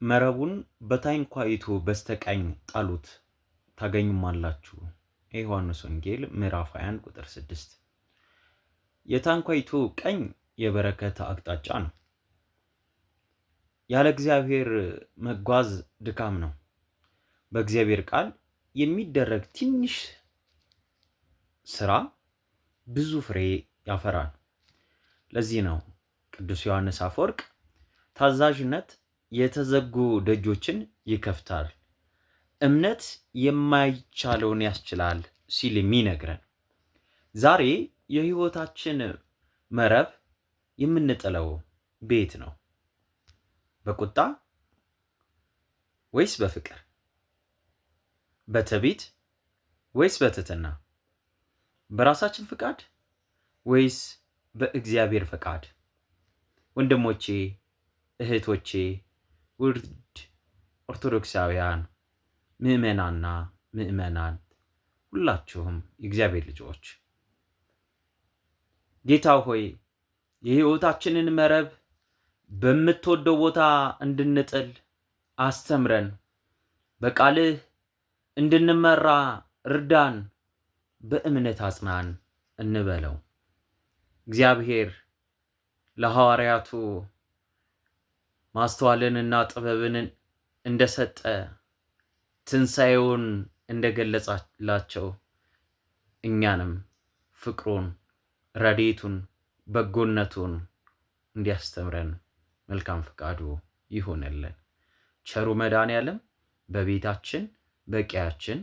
መረቡን በታንኳይቱ በስተቀኝ ጣሉት ታገኙማላችሁ። የዮሐንስ ወንጌል ምዕራፍ 21 ቁጥር 6። የታንኳይቱ ቀኝ የበረከት አቅጣጫ ነው። ያለ እግዚአብሔር መጓዝ ድካም ነው። በእግዚአብሔር ቃል የሚደረግ ትንሽ ስራ ብዙ ፍሬ ያፈራል። ለዚህ ነው ቅዱስ ዮሐንስ አፈወርቅ ታዛዥነት የተዘጉ ደጆችን ይከፍታል፣ እምነት የማይቻለውን ያስችላል ሲል የሚነግረን። ዛሬ የህይወታችን መረብ የምንጥለው ቤት ነው። በቁጣ ወይስ በፍቅር? በትዕቢት ወይስ በትህትና? በራሳችን ፍቃድ ወይስ በእግዚአብሔር ፈቃድ? ወንድሞቼ እህቶቼ፣ ውድ ኦርቶዶክሳውያን ምዕመናንና ምዕመናት ሁላችሁም የእግዚአብሔር ልጆች፣ ጌታ ሆይ የህይወታችንን መረብ በምትወደው ቦታ እንድንጥል አስተምረን፣ በቃልህ እንድንመራ እርዳን፣ በእምነት አጽናን እንበለው። እግዚአብሔር ለሐዋርያቱ ማስተዋልንና ጥበብን እንደሰጠ ትንሣኤውን እንደገለጸላቸው እኛንም ፍቅሩን፣ ረድኤቱን፣ በጎነቱን እንዲያስተምረን መልካም ፈቃዱ ይሁንልን። ቸሩ መድኃኔዓለም በቤታችን በቀያችን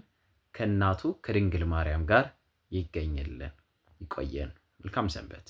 ከእናቱ ከድንግል ማርያም ጋር ይገኝልን። ይቆየን። መልካም ሰንበት።